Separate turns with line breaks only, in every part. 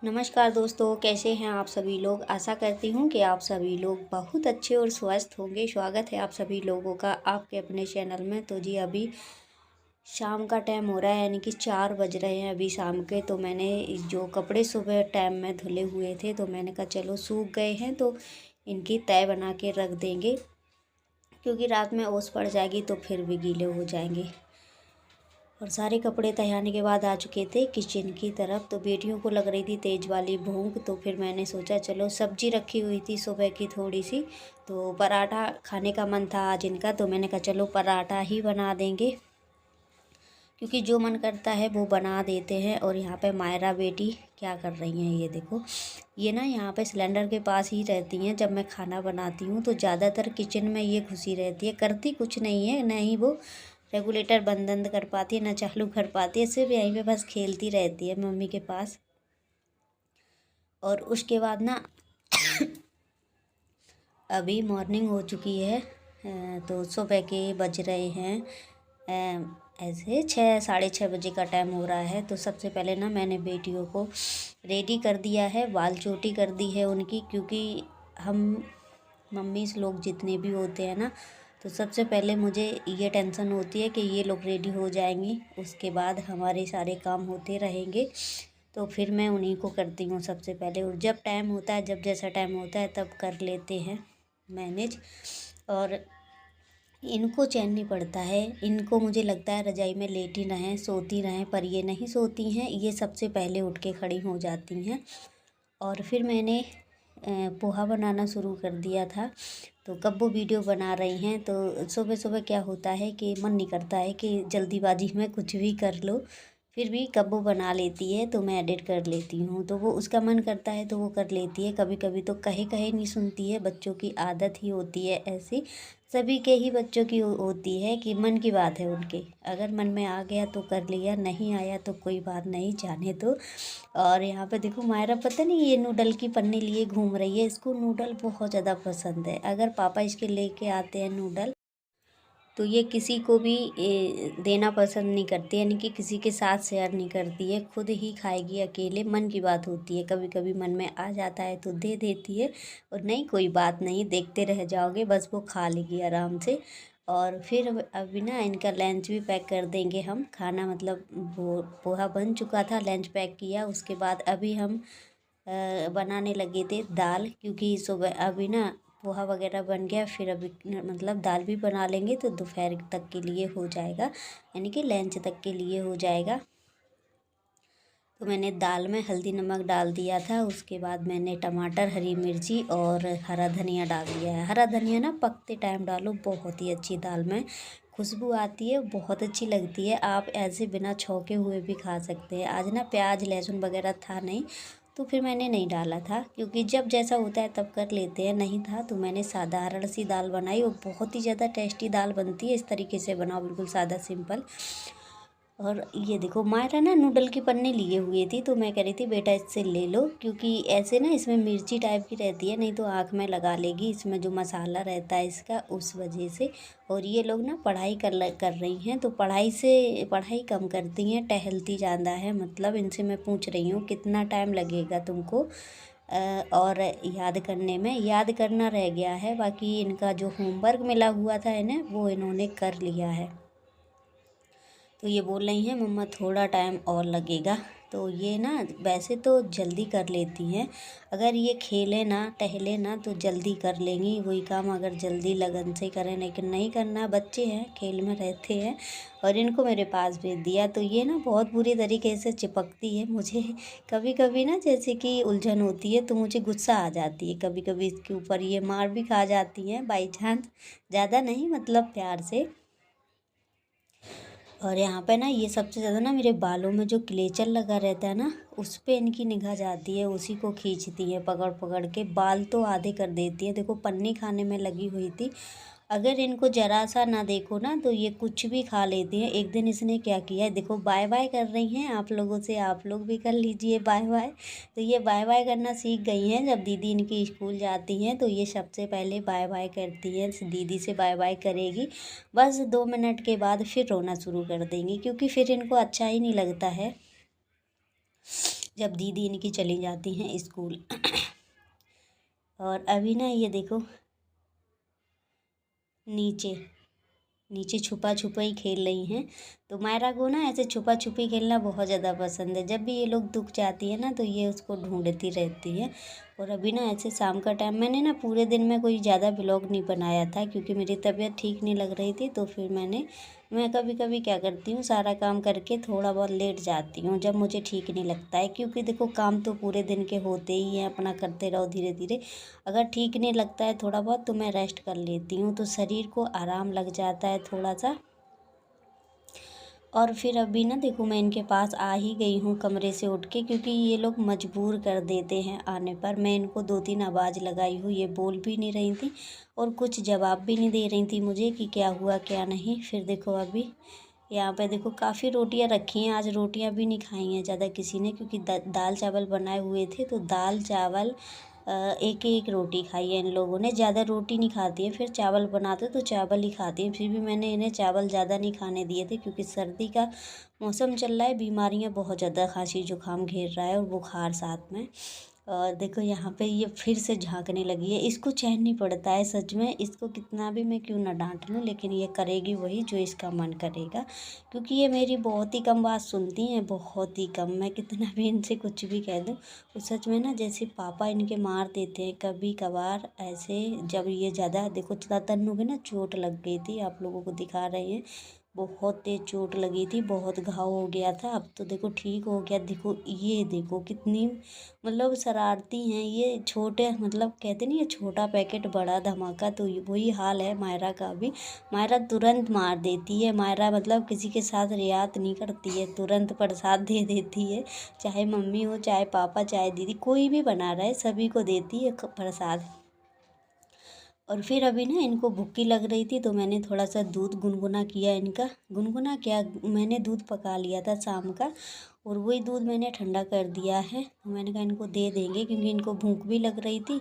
नमस्कार दोस्तों, कैसे हैं आप सभी लोग। आशा करती हूँ कि आप सभी लोग बहुत अच्छे और स्वस्थ होंगे। स्वागत है आप सभी लोगों का आपके अपने चैनल में। तो जी अभी शाम का टाइम हो रहा है, यानी कि 4 बज रहे हैं अभी शाम के। तो मैंने जो कपड़े सुबह टाइम में धुले हुए थे तो मैंने कहा चलो सूख गए हैं तो इनकी तह बना के रख देंगे, क्योंकि रात में ओस पड़ जाएगी तो फिर भी गीले हो जाएंगे। और सारे कपड़े तैयारने के बाद आ चुके थे किचन की तरफ। तो बेटियों को लग रही थी तेज़ वाली भूख, तो फिर मैंने सोचा चलो सब्जी रखी हुई थी सुबह की थोड़ी सी, तो पराठा खाने का मन था आज इनका। तो मैंने कहा चलो पराठा ही बना देंगे, क्योंकि जो मन करता है वो बना देते हैं। और यहाँ पे मायरा बेटी क्या कर रही हैं, ये देखो। ये ना यहाँ पे सिलेंडर के पास ही रहती हैं। जब मैं खाना बनाती हूँ तो ज़्यादातर किचन में ये घुसी रहती है, करती कुछ नहीं है। ना ही वो रेगुलेटर बंद कर पाती है, ना चालू कर पाती है, सिर्फ यहीं पे बस खेलती रहती है मम्मी के पास। और उसके बाद ना अभी मॉर्निंग हो चुकी है, तो सुबह के बज रहे हैं ऐसे 6 साढ़े 6 बजे का टाइम हो रहा है। तो सबसे पहले ना मैंने बेटियों को रेडी कर दिया है, बाल चोटी कर दी है उनकी, क्योंकि हम मम्मी लोग जितने भी होते हैं ना, तो सबसे पहले मुझे ये टेंशन होती है कि ये लोग रेडी हो जाएंगी, उसके बाद हमारे सारे काम होते रहेंगे। तो फिर मैं उन्हीं को करती हूँ सबसे पहले। और जब टाइम होता है, जब जैसा टाइम होता है तब कर लेते हैं मैनेज। और इनको चैन नहीं पड़ता है, इनको मुझे लगता है रजाई में लेटी रहें, सोती रहें, पर ये नहीं सोती हैं। ये सबसे पहले उठ के खड़ी हो जाती हैं। और फिर मैंने पोहा बनाना शुरू कर दिया था। तो कब वो वीडियो बना रही हैं, तो सुबह सुबह क्या होता है कि मन नहीं करता है कि जल्दीबाजी में कुछ भी कर लो, फिर भी कब वो बना लेती है तो मैं एडिट कर लेती हूँ। तो वो उसका मन करता है तो वो कर लेती है। कभी कभी तो कहे कहे नहीं सुनती है, बच्चों की आदत ही होती है ऐसी। सभी के ही बच्चों की होती है कि मन की बात है उनके, अगर मन में आ गया तो कर लिया, नहीं आया तो कोई बात नहीं, जाने दो। और यहाँ पे देखो मायरा पता नहीं ये नूडल की पन्नी लिए घूम रही है। इसको नूडल बहुत ज़्यादा पसंद है। अगर पापा इसके लेके आते हैं नूडल तो ये किसी को भी देना पसंद नहीं करती, यानी कि किसी के साथ शेयर नहीं करती है, खुद ही खाएगी अकेले। मन की बात होती है, कभी कभी मन में आ जाता है तो दे देती है, और नहीं कोई बात नहीं, देखते रह जाओगे, बस वो खा लेगी आराम से। और फिर अभी ना इनका लंच भी पैक कर देंगे हम। खाना मतलब वो पोहा बन चुका था, लंच पैक किया, उसके बाद अभी हम बनाने लगे थे दाल, क्योंकि सुबह अभी ना पोहा वगैरह बन गया, फिर अभी मतलब दाल भी बना लेंगे तो दोपहर तक के लिए हो जाएगा, यानी कि लंच तक के लिए हो जाएगा। तो मैंने दाल में हल्दी नमक डाल दिया था, उसके बाद मैंने टमाटर, हरी मिर्ची और हरा धनिया डाल दिया है। हरा धनिया ना पकते टाइम डालो, बहुत ही अच्छी दाल में खुशबू आती है, बहुत अच्छी लगती है। आप ऐसे बिना छौके हुए भी खा सकते हैं। आज ना प्याज लहसुन वगैरह था नहीं, तो फिर मैंने नहीं डाला था, क्योंकि जब जैसा होता है तब कर लेते हैं। नहीं था तो मैंने साधारण सी दाल बनाई, और बहुत ही ज़्यादा टेस्टी दाल बनती है। इस तरीके से बनाओ, बिल्कुल सादा सिंपल। और ये देखो मायरा ना नूडल की पन्नी लिए हुई थी, तो मैं कह रही थी बेटा इससे ले लो, क्योंकि ऐसे ना इसमें मिर्ची टाइप की रहती है, नहीं तो आँख में लगा लेगी, इसमें जो मसाला रहता है इसका, उस वजह से। और ये लोग ना पढ़ाई कर रही हैं, तो पढ़ाई कम करती हैं, टहलती ज़्यादा है। मतलब इनसे मैं पूछ रही हूँ कितना टाइम लगेगा तुमको और याद करने में। याद करना रह गया है, बाकी इनका जो होमवर्क मिला हुआ था इन्हें वो इन्होंने कर लिया है। तो ये बोल रही हैं मम्मा थोड़ा टाइम और लगेगा। तो ये ना वैसे तो जल्दी कर लेती हैं, अगर ये खेले ना टहले ना तो जल्दी कर लेंगी वही काम, अगर जल्दी लगन से करें। लेकिन नहीं करना, बच्चे हैं, खेल में रहते हैं। और इनको मेरे पास भेज दिया, तो ये ना बहुत बुरी तरीके से चिपकती है मुझे। कभी कभी ना जैसे कि उलझन होती है तो मुझे गुस्सा आ जाती है, कभी कभी इसके ऊपर ये मार भी खा जाती हैं बाई चांस, ज़्यादा नहीं मतलब प्यार से। और यहाँ पे ना ये सबसे ज़्यादा ना मेरे बालों में जो क्लेचर लगा रहता है ना, उस पे इनकी निगाह जाती है, उसी को खींचती है पकड़ पकड़ के। बाल तो आधे कर देती है, देखो पन्नी खाने में लगी हुई थी। अगर इनको ज़रा सा ना देखो ना तो ये कुछ भी खा लेती हैं। एक दिन इसने क्या किया है, देखो बाय बाय कर रही हैं आप लोगों से, आप लोग भी कर लीजिए बाय बाय। तो ये बाय बाय करना सीख गई हैं, जब दीदी इनकी स्कूल जाती हैं तो ये सबसे पहले बाय बाय करती हैं, दीदी से बाय बाय करेगी। बस 2 मिनट के बाद फिर रोना शुरू कर देंगी, क्योंकि फिर इनको अच्छा ही नहीं लगता है। जब दीदी इनकी चली जाती हैं स्कूल। और अभी ना ये देखो नीचे नीचे छुपा छुपा ही खेल रही हैं। तो मायरा को ना ऐसे छुपा छुपी खेलना बहुत ज़्यादा पसंद है। जब भी ये लोग दुख जाती है ना तो ये उसको ढूंढती रहती है। और अभी ना ऐसे शाम का टाइम, मैंने ना पूरे दिन में कोई ज़्यादा व्लॉग नहीं बनाया था क्योंकि मेरी तबीयत ठीक नहीं लग रही थी। तो फिर मैं कभी कभी क्या करती हूँ, सारा काम करके थोड़ा बहुत लेट जाती हूँ जब मुझे ठीक नहीं लगता है। क्योंकि देखो काम तो पूरे दिन के होते ही हैं, अपना करते रहो धीरे धीरे। अगर ठीक नहीं लगता है थोड़ा बहुत तो मैं रेस्ट कर लेती हूँ, तो शरीर को आराम लग जाता है थोड़ा सा। और फिर अभी ना देखो मैं इनके पास आ ही गई हूँ कमरे से उठ के, क्योंकि ये लोग मजबूर कर देते हैं आने पर। मैं इनको 2-3 आवाज़ लगाई हूँ, ये बोल भी नहीं रही थी और कुछ जवाब भी नहीं दे रही थी मुझे कि क्या हुआ क्या नहीं। फिर देखो अभी यहाँ पे देखो काफ़ी रोटियाँ रखी हैं। आज रोटियाँ भी नहीं खाई हैं ज़्यादा किसी ने, क्योंकि दाल चावल बनाए हुए थे। तो दाल चावल एक एक रोटी खाई है इन लोगों ने। ज़्यादा रोटी नहीं खाती है, फिर चावल बनाते तो चावल ही खाती हैं। फिर भी मैंने इन्हें चावल ज़्यादा नहीं खाने दिए थे क्योंकि सर्दी का मौसम चल रहा है, बीमारियां बहुत ज़्यादा, खांसी जुकाम घेर रहा है और बुखार साथ में। और देखो यहाँ पे ये फिर से झांकने लगी है। इसको चैन नहीं पड़ता है सच में। इसको कितना भी मैं क्यों ना डांट लूँ, लेकिन ये करेगी वही जो इसका मन करेगा। क्योंकि ये मेरी बहुत ही कम बात सुनती हैं, बहुत ही कम। मैं कितना भी इनसे कुछ भी कह दूँ तो सच में ना जैसे पापा इनके मार देते हैं कभी कभार ऐसे। जब ये ज़्यादा देखो तन्नू की ना चोट लग गई थी, आप लोगों को दिखा रहे हैं, बहुत तेज चोट लगी थी, बहुत घाव हो गया था। अब तो देखो ठीक हो गया। देखो ये देखो कितनी मतलब शरारती हैं ये। छोटे मतलब कहते नहीं, ये छोटा पैकेट बड़ा धमाका, तो वही हाल है मायरा का भी। मायरा तुरंत मार देती है। मायरा मतलब किसी के साथ रियात नहीं करती है, तुरंत प्रसाद दे देती है। चाहे मम्मी हो, चाहे पापा, चाहे दीदी, कोई भी बना रहा है सभी को देती है प्रसाद। और फिर अभी ना इनको भूखी लग रही थी तो मैंने थोड़ा सा दूध गुनगुना किया इनका। गुनगुना क्या, मैंने दूध पका लिया था शाम का और वही दूध मैंने ठंडा कर दिया है। मैंने कहा इनको दे देंगे क्योंकि इनको भूख भी लग रही थी।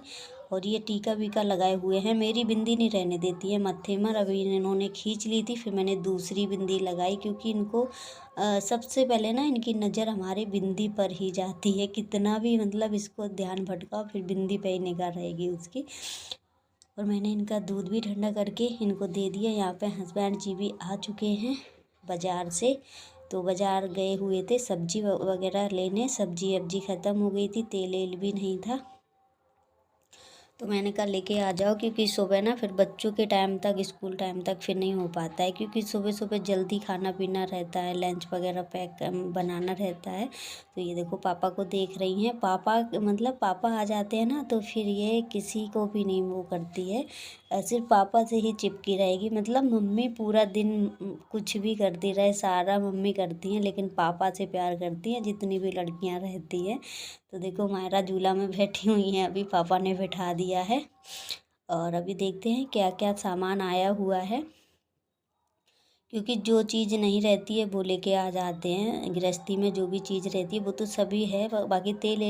और ये टीका वीका लगाए हुए हैं, मेरी बिंदी नहीं रहने देती है मत्थे में। अभी इन्होंने खींच ली थी, फिर मैंने दूसरी बिंदी लगाई क्योंकि इनको सबसे पहले ना इनकी नज़र हमारी बिंदी पर ही जाती है। कितना भी मतलब इसको ध्यान भटकाओ फिर बिंदी पे ही निगाह रहेगी उसकी। और मैंने इनका दूध भी ठंडा करके इनको दे दिया। यहाँ पे हस्बैंड जी भी आ चुके हैं बाज़ार से। तो बाज़ार गए हुए थे सब्जी वगैरह लेने। सब्जी अब्जी ख़त्म हो गई थी, तेल एल भी नहीं था। तो मैंने कहा लेके आ जाओ, क्योंकि सुबह ना फिर बच्चों के टाइम तक, स्कूल टाइम तक फिर नहीं हो पाता है। क्योंकि सुबह सुबह जल्दी खाना पीना रहता है, लंच वगैरह पैक बनाना रहता है। तो ये देखो पापा को देख रही हैं। पापा मतलब पापा आ जाते हैं ना तो फिर ये किसी को भी नहीं वो करती है, सिर्फ पापा से ही चिपकी रहेगी। मतलब मम्मी पूरा दिन कुछ भी करती रहे, सारा मम्मी करती हैं, लेकिन पापा से प्यार करती हैं जितनी भी लड़कियां रहती हैं। तो देखो मायरा झूला में बैठी हुई हैं, अभी पापा ने बैठा दिया है। और अभी देखते हैं क्या क्या सामान आया हुआ है, क्योंकि जो चीज़ नहीं रहती है वो लेके आ जाते हैं। गृहस्थी में जो भी चीज़ रहती है वो तो सभी है, बाकी तेल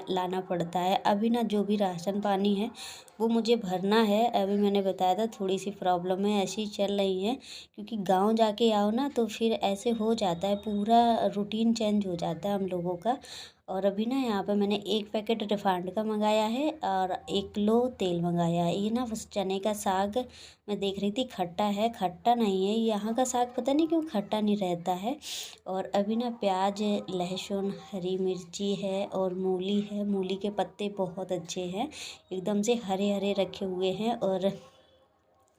लाना पड़ता है। अभी ना जो भी राशन पानी है वो मुझे भरना है। अभी मैंने बताया था थोड़ी सी प्रॉब्लम है, ऐसी चल रही है। क्योंकि गांव जाके आओ ना तो फिर ऐसे हो जाता है, पूरा रूटीन चेंज हो जाता है हम लोगों का। और अभी ना यहाँ पे मैंने 1 पैकेट रिफाइंड का मंगाया है और 1 किलो तेल मंगाया है। ये ना बस चने का साग मैं देख रही थी, खट्टा है, खट्टा नहीं है। यहाँ का साग पता नहीं क्यों खट्टा नहीं रहता है। और अभी ना प्याज, लहसुन, हरी मिर्ची है और मूली है। मूली के पत्ते बहुत अच्छे हैं, एकदम से हरे हरे रखे हुए हैं। और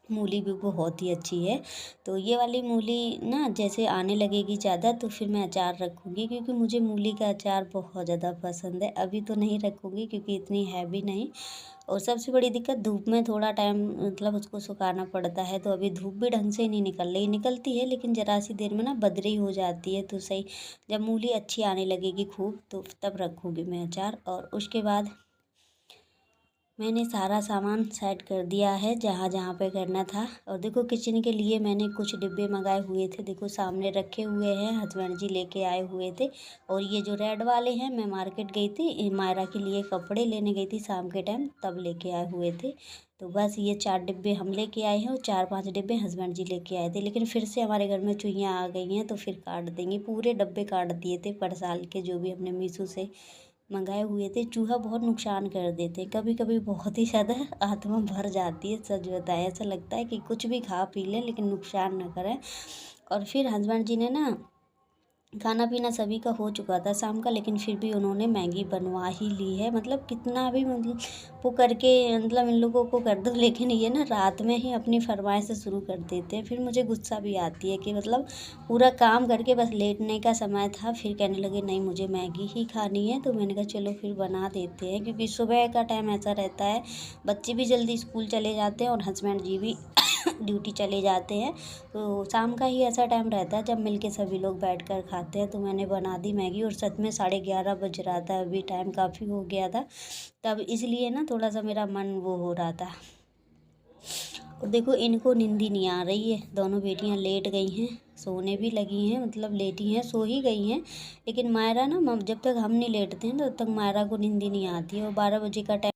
मूली भी बहुत ही अच्छी है। तो ये वाली मूली ना जैसे आने लगेगी ज़्यादा तो फिर मैं अचार रखूँगी, क्योंकि मुझे मूली का अचार बहुत ज़्यादा पसंद है। अभी तो नहीं रखूँगी क्योंकि इतनी हैवी नहीं। और सबसे बड़ी दिक्कत धूप में थोड़ा टाइम मतलब उसको सुखाना पड़ता है। तो अभी धूप भी ढंग से नहीं निकल रही, निकलती है लेकिन ज़रा सी देर में ना बदरी हो जाती है। तो सही जब मूली अच्छी आने लगेगी खूब तो तब रखूँगी मैं अचार। और उसके बाद मैंने सारा सामान सेट कर दिया है जहाँ जहाँ पे करना था। और देखो किचन के लिए मैंने कुछ डिब्बे मंगाए हुए थे, देखो सामने रखे हुए हैं, हस्बैंड जी लेके आए हुए थे। और ये जो रेड वाले हैं, मैं मार्केट गई थी, मायरा के लिए कपड़े लेने गई थी शाम के टाइम, तब लेके आए हुए थे। तो बस ये 4 डिब्बे हम लेके आए हैं और 4-5 डिब्बे हस्बैंड जी लेके आए थे। लेकिन फिर से हमारे घर में चुईयाँ आ गई हैं, तो फिर काट देंगे। पूरे डब्बे काट दिए थे पर साल के, जो भी हमने मीशो से मंगाए हुए थे। चूहा बहुत नुकसान कर देते हैं, कभी कभी बहुत ही ज़्यादा आत्मा भर जाती है, सच बताएं। ऐसा लगता है कि कुछ भी खा पी लें लेकिन नुकसान न करें। और फिर हस्बैंड जी ने ना, खाना पीना सभी का हो चुका था शाम का, लेकिन फिर भी उन्होंने मैगी बनवा ही ली है। मतलब कितना भी मतलब वो करके, मतलब इन लोगों को कर दो, लेकिन ये ना रात में ही अपनी फरमाइश शुरू कर देते हैं। फिर मुझे गुस्सा भी आती है कि मतलब पूरा काम करके बस लेटने का समय था, फिर कहने लगे नहीं मुझे मैगी ही खानी है। तो मैंने कहा चलो फिर बना देते हैं, क्योंकि सुबह का टाइम ऐसा रहता है, बच्चे भी जल्दी स्कूल चले जाते हैं और हस्बैंड जी भी ड्यूटी चले जाते हैं। तो शाम का ही ऐसा टाइम रहता है जब मिलके सभी लोग बैठकर खाते हैं। तो मैंने बना दी मैगी, और सच में 11:30 बज रहा था, अभी टाइम काफ़ी हो गया था, तब इसलिए ना थोड़ा सा मेरा मन वो हो रहा था। और देखो इनको नींद ही नहीं आ रही है, दोनों बेटियां लेट गई हैं, सोने भी लगी हैं, मतलब लेटी हैं, सो ही गई हैं। लेकिन मायरा ना, जब तक हम नहीं लेटते हैं तब तक मायरा को नींद ही नहीं आती है। और 12 बजे का टाइम